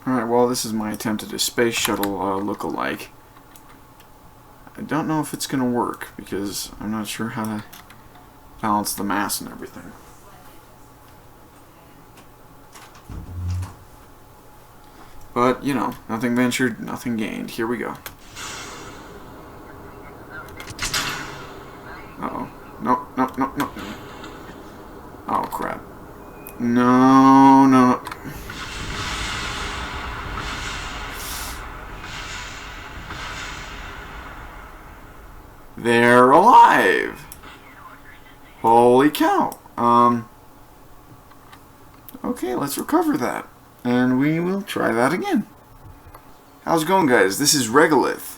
Alright, well, this is my attempt at a space shuttle look-alike. I don't know if it's going to work, because I'm not sure how to balance the mass and everything. But, you know, nothing ventured, nothing gained. Here we go. Uh-oh. No, no, no, no. Oh, crap. No, no, no. They're alive! Holy cow. Okay, let's recover that. And we will try that again. How's it going, guys? This is Regolith.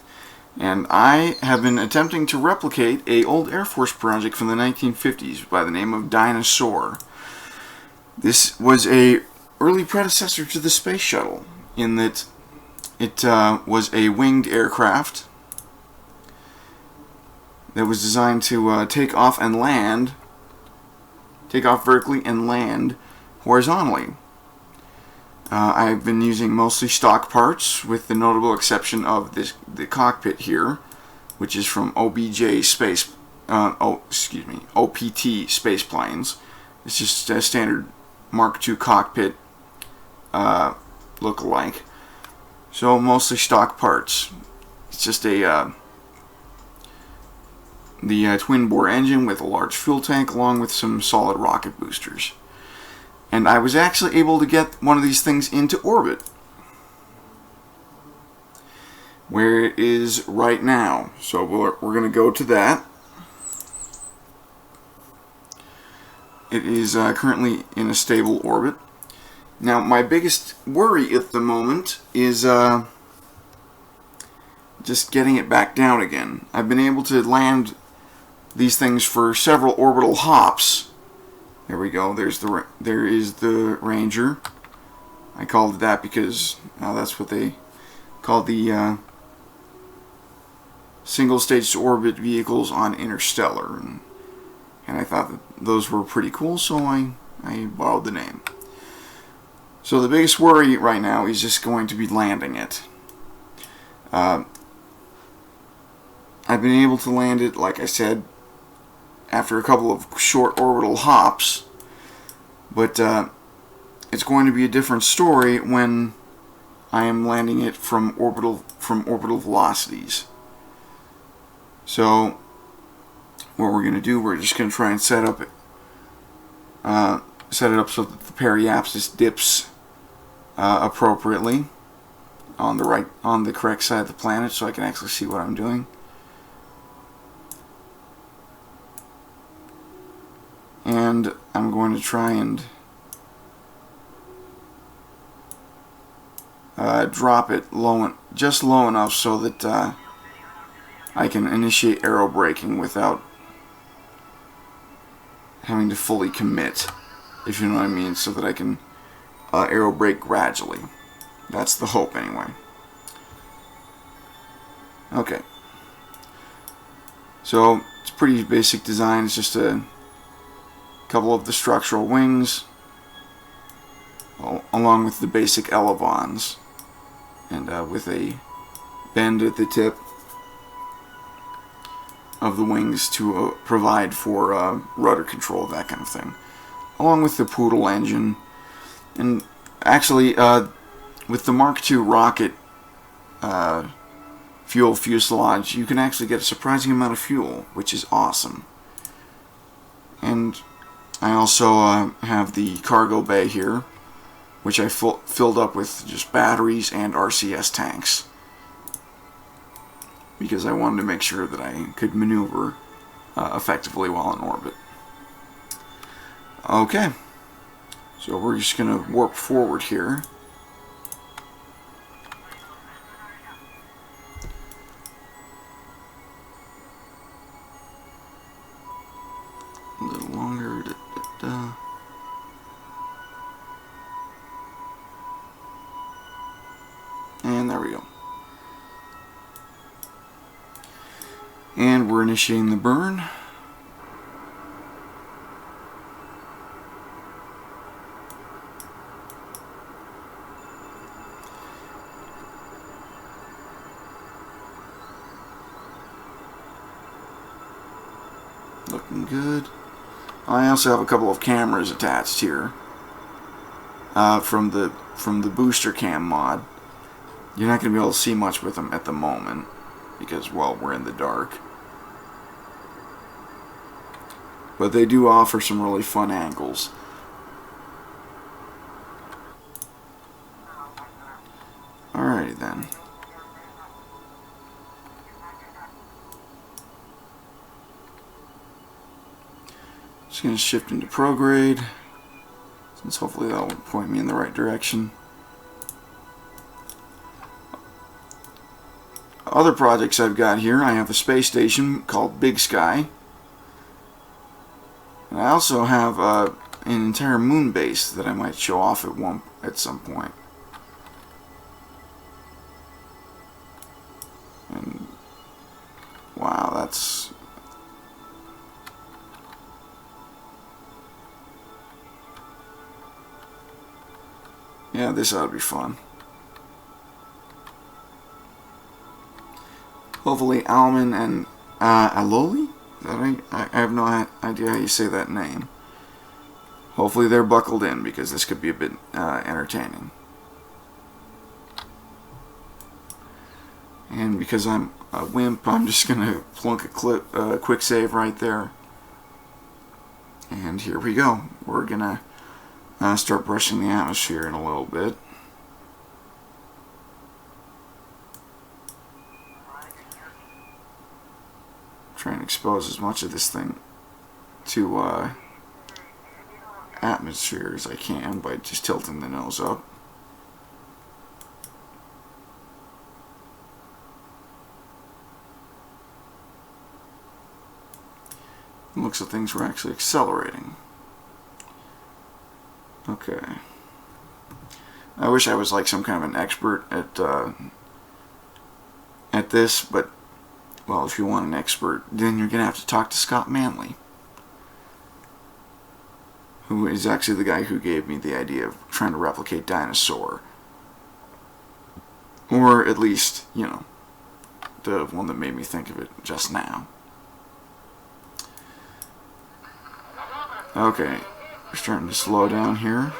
And I have been attempting to replicate a old Air Force project from the 1950s by the name of Dyna-Soar. This was a early predecessor to the space shuttle, in that it was a winged aircraft that was designed to take off vertically and land horizontally. I've been using mostly stock parts, with the notable exception of the cockpit here, which is from OPT space planes. It's just a standard Mark II cockpit look-alike. So mostly stock parts. It's just the twin-bore engine with a large fuel tank, along with some solid rocket boosters. And I was actually able to get one of these things into orbit, where it is right now. So we're going to go to that. It is currently in a stable orbit. Now, my biggest worry at the moment is just getting it back down again. I've been able to land these things for several orbital hops. There we go. There is the Ranger. I called it that because that's what they call the single-stage orbit vehicles on Interstellar, and I thought that those were pretty cool, so I borrowed the name. So the biggest worry right now is just going to be landing it. I've been able to land it, like I said, after a couple of short orbital hops, but it's going to be a different story when I am landing it from orbital velocities. So what we're going to do, we're just going to try and set it up so that the periapsis dips appropriately on the correct side of the planet, so I can actually see what I'm doing. And I'm going to try and drop it just low enough so that I can initiate aerobraking without having to fully commit, if you know what I mean, so that I can aerobrake gradually. That's the hope, anyway. Okay. So, it's a pretty basic design. It's just a couple of the structural wings, along with the basic elevons, and with a bend at the tip of the wings to provide for rudder control, that kind of thing, along with the Poodle engine. And actually, with the Mark II rocket fuel fuselage, you can actually get a surprising amount of fuel, which is awesome. And I also have the cargo bay here, which I filled up with just batteries and RCS tanks, because I wanted to make sure that I could maneuver effectively while in orbit. Okay, so we're just going to warp forward here. A little longer. And there we go. And we're initiating the burn. Looking good. I also have a couple of cameras attached here from the booster cam mod. You're not going to be able to see much with them at the moment because, well, we're in the dark. But they do offer some really fun angles. Alrighty then. Just going to shift into ProGrade, since hopefully that will point me in the right direction. Other projects I've got here, I have a space station called Big Sky. And I also have an entire moon base that I might show off at some point. And wow, that's... yeah, this ought to be fun. Hopefully Alman and Aloli? Is that right? I have no idea how you say that name. Hopefully they're buckled in, because this could be a bit entertaining. And because I'm a wimp, I'm just going to plunk a quick save right there. And here we go. We're going to start brushing the atmosphere in a little bit. Try and expose as much of this thing to atmosphere as I can by just tilting the nose up. It looks like things were actually accelerating. Okay. I wish I was like some kind of an expert at this, but well, if you want an expert, then you're gonna have to talk to Scott Manley, who is actually the guy who gave me the idea of trying to replicate Dinosaur, or at least, you know, the one that made me think of it just now. Okay, we're starting to slow down here.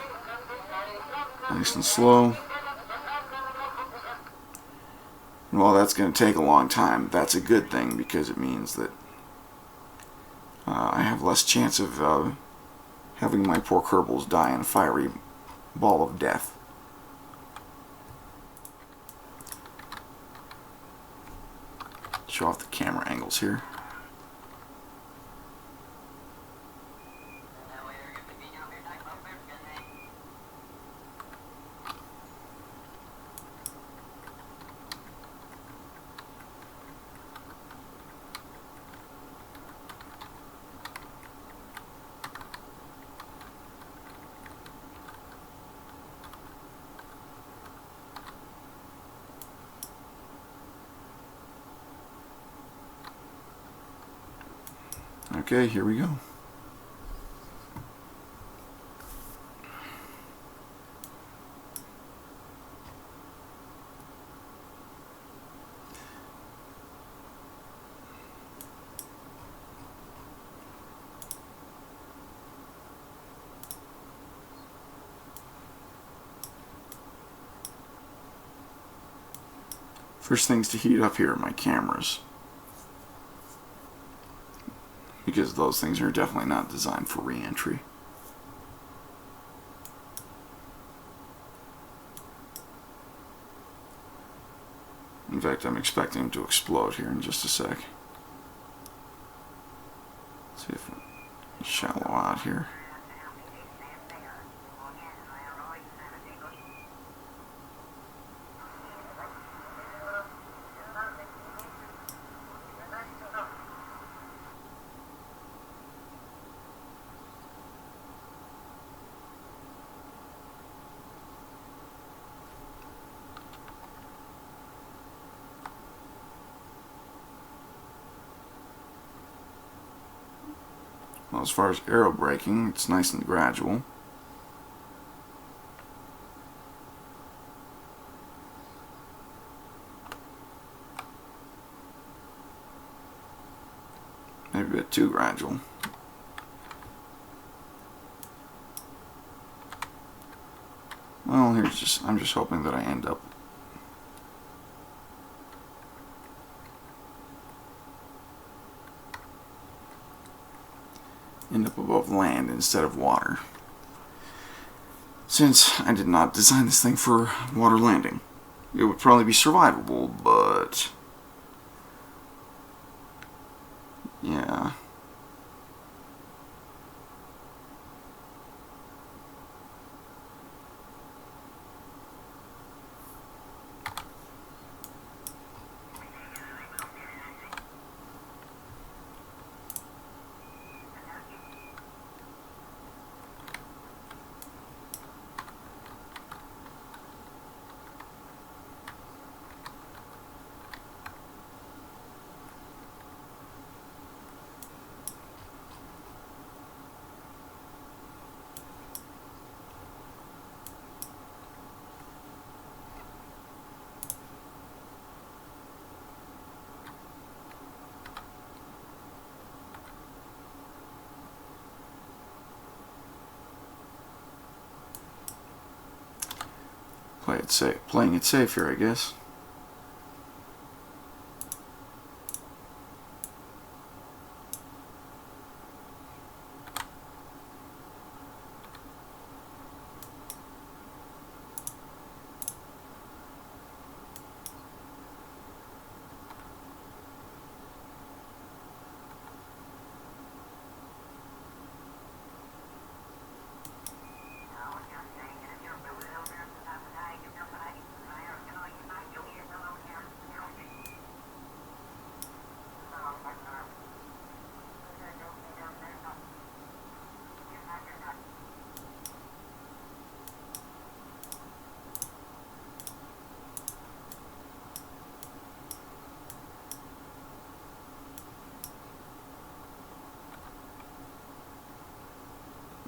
Nice and slow. And while that's going to take a long time, that's a good thing, because it means that I have less chance of having my poor Kerbals die in a fiery ball of death. Show off the camera angles here. Okay, here we go. First things to heat up here are my cameras, because those things are definitely not designed for re-entry. In fact, I'm expecting them to explode here in just a sec. Let's see if we shallow out here. Well, as far as aero braking, it's nice and gradual. maybe a bit too gradual. Well, I'm just hoping that I end up above land instead of water, since I did not design this thing for water landing. It would probably be survivable, but yeah. Playing it safe here, I guess.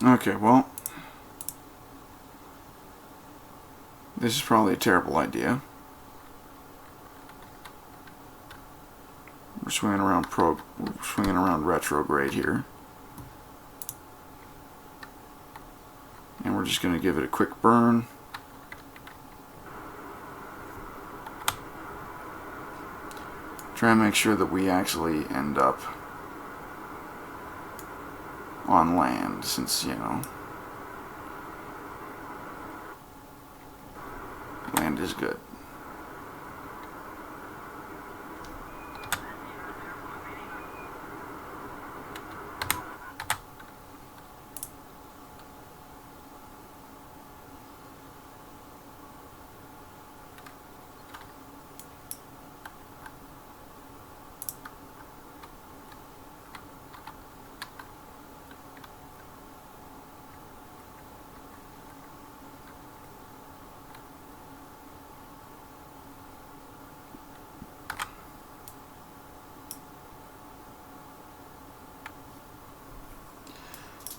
Okay, well, this is probably a terrible idea. We're swinging around retrograde here, and we're just going to give it a quick burn. Try and make sure that we actually end up on land, since, you know, land is good.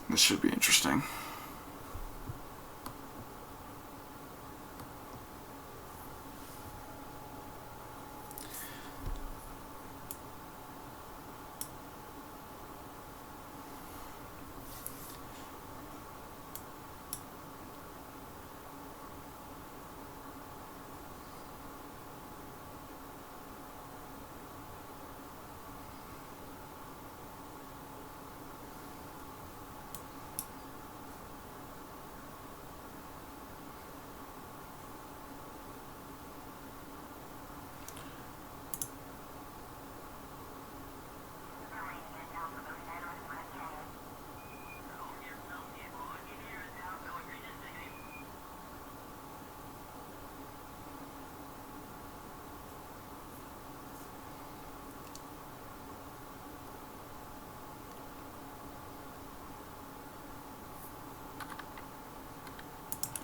This should be interesting.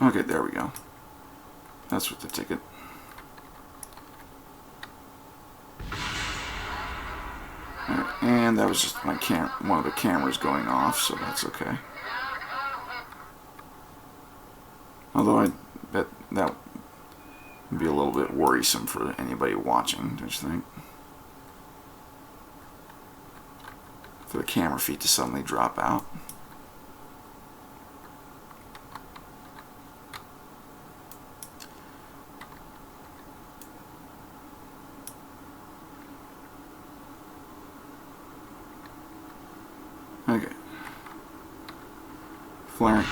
Okay, there we go. That's with the ticket. And that was just my one of the cameras going off, so that's okay. Although I bet that would be a little bit worrisome for anybody watching, don't you think? for the camera feet to suddenly drop out. Okay. Flaring,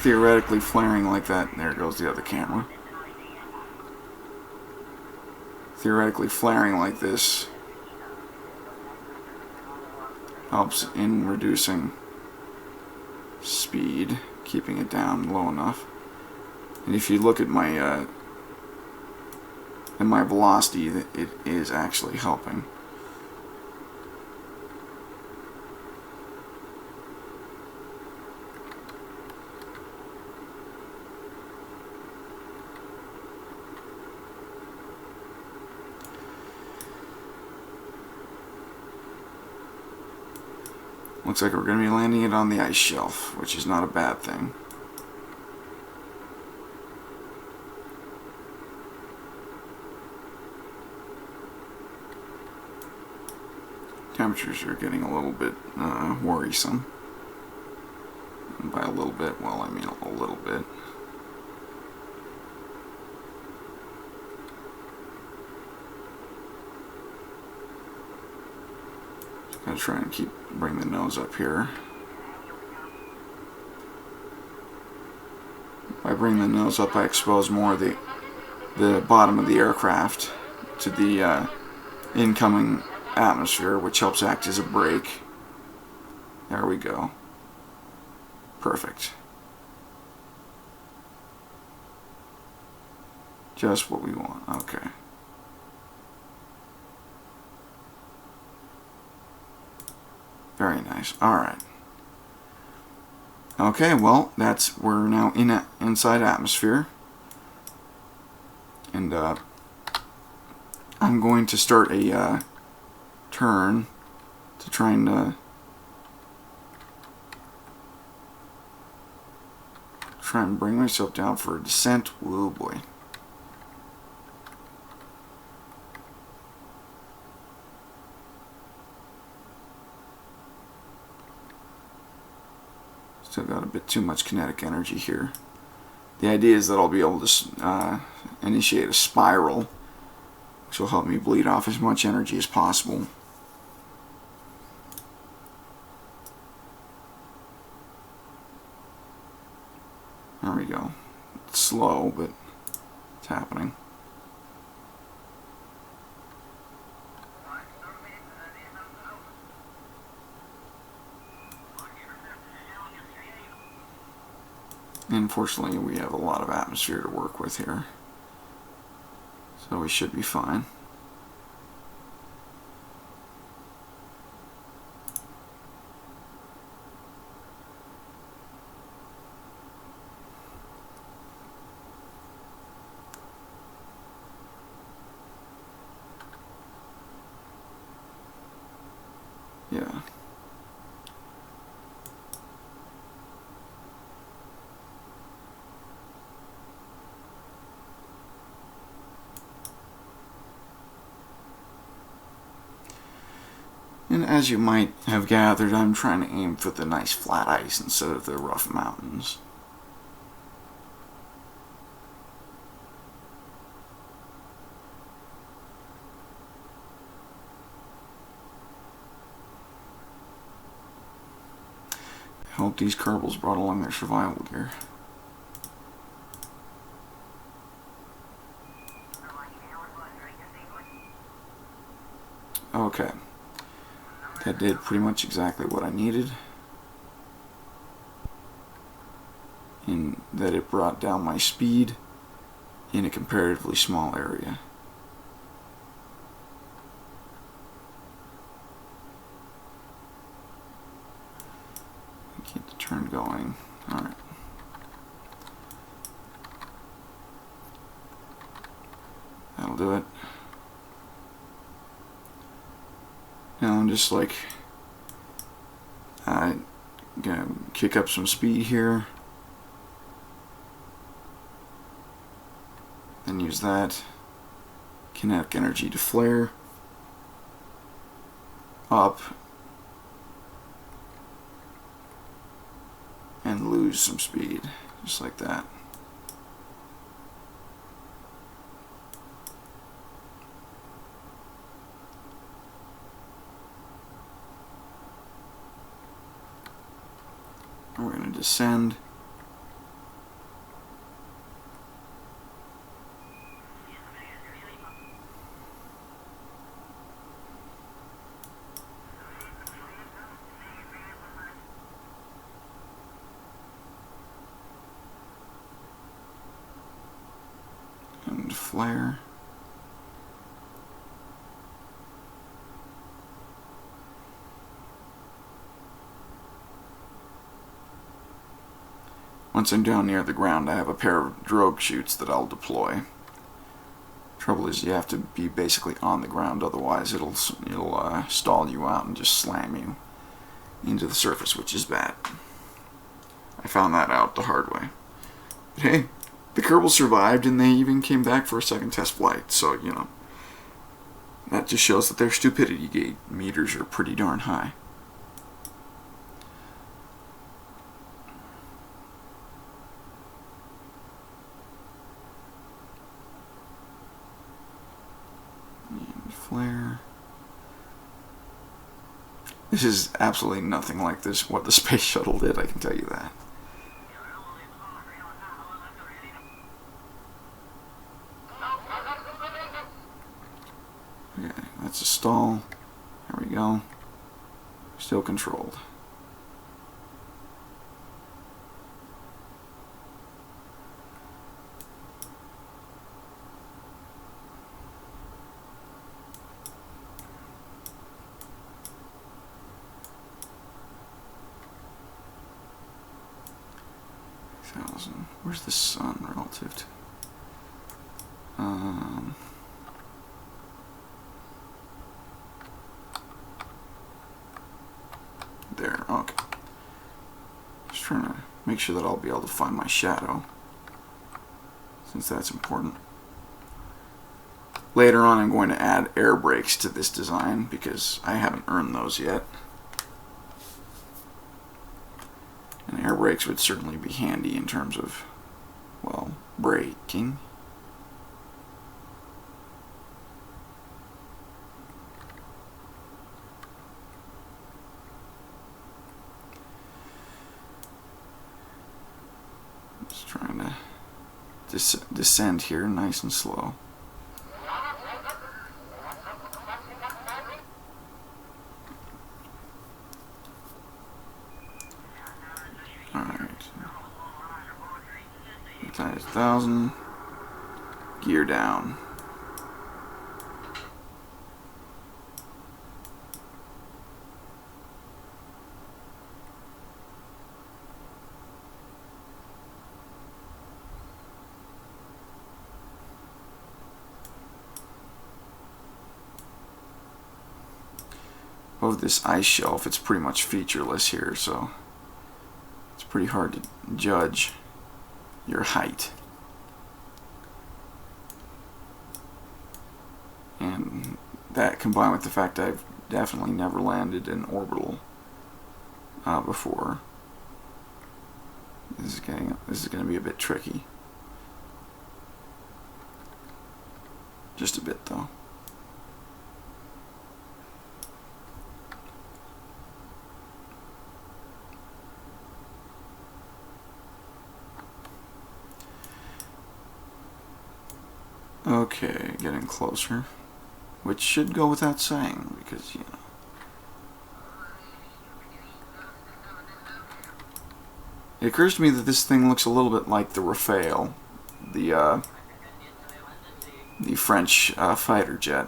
theoretically flaring like that. There goes the other camera. Theoretically flaring like this helps in reducing speed, keeping it down low enough. And if you look at my velocity, it is actually helping. Looks like we're going to be landing it on the ice shelf, which is not a bad thing. Temperatures are getting a little bit worrisome. And by a little bit, well, I mean a little bit. Gotta try and bring the nose up here. By bringing the nose up, I expose more of the bottom of the aircraft to the incoming atmosphere, which helps act as a brake. There we go. Perfect. Just what we want. Okay. Very nice. Alright. Okay, well, we're now inside atmosphere. And I'm going to start a turn to try and bring myself down for a descent. Whoa, boy. Still got a bit too much kinetic energy here. The idea is that I'll be able to initiate a spiral, which will help me bleed off as much energy as possible. There we go. It's slow, but it's happening. Unfortunately, we have a lot of atmosphere to work with here, so we should be fine. Yeah. And as you might have gathered, I'm trying to aim for the nice flat ice instead of the rough mountains. I hope these Kerbals brought along their survival gear. Okay. That did pretty much exactly what I needed, in that it brought down my speed in a comparatively small area. Keep the turn going. Alright. That'll do it. Now I'm just like gonna kick up some speed here, then use that kinetic energy to flare up and lose some speed, just like that. And we're going to descend. And flare. Once I'm down near the ground, I have a pair of drogue chutes that I'll deploy. Trouble is, you have to be basically on the ground, otherwise it'll stall you out and just slam you into the surface, which is bad. I found that out the hard way. But hey, the Kerbal survived, and they even came back for a second test flight, so, you know, that just shows that their stupidity gate meters are pretty darn high. And flare. This is absolutely nothing like what the space shuttle did, I can tell you that. Okay, that's a stall. There we go. Still controlled. Where's the sun relative to? There, okay. Just trying to make sure that I'll be able to find my shadow, since that's important. Later on, I'm going to add air brakes to this design because I haven't earned those yet. And air brakes would certainly be handy in terms of, well, braking. Just trying to descend here nice and slow. Times 1,000. Gear down. Above this ice shelf, it's pretty much featureless here, so it's pretty hard to judge your height. And that, combined with the fact I've definitely never landed in orbital before, this is going to be a bit tricky. Just a bit, though. Okay, getting closer, which should go without saying, because, you know, it occurs to me that this thing looks a little bit like the Rafale, the French fighter jet.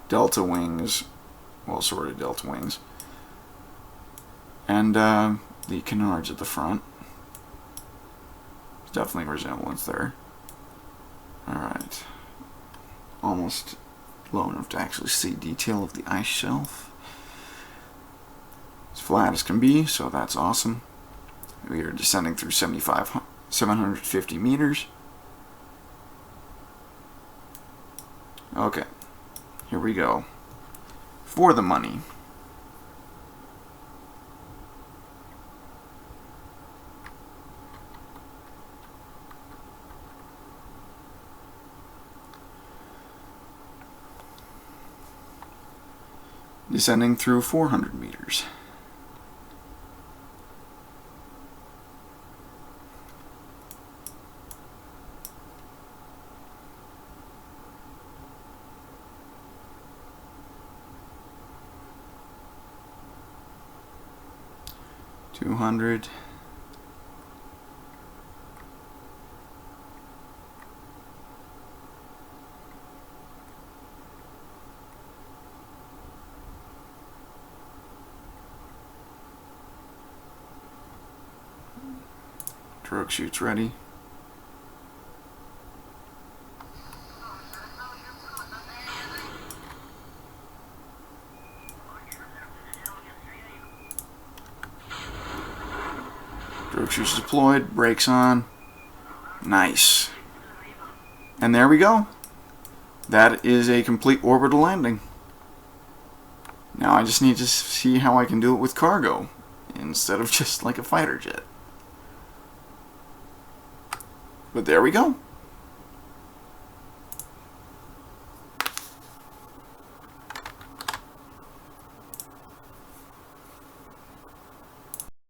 Delta wings, well, sort of delta wings, and the canards at the front. There's definitely a resemblance there. Alright, almost low enough to actually see detail of the ice shelf. It's flat as can be, so that's awesome. We are descending through 750 meters. Okay, here we go. For the money. descending through 400 meters. $200. Drogue chute's ready. Drogue chute's deployed, brakes on. Nice. And there we go. That is a complete orbital landing. Now I just need to see how I can do it with cargo instead of just like a fighter jet. But there we go.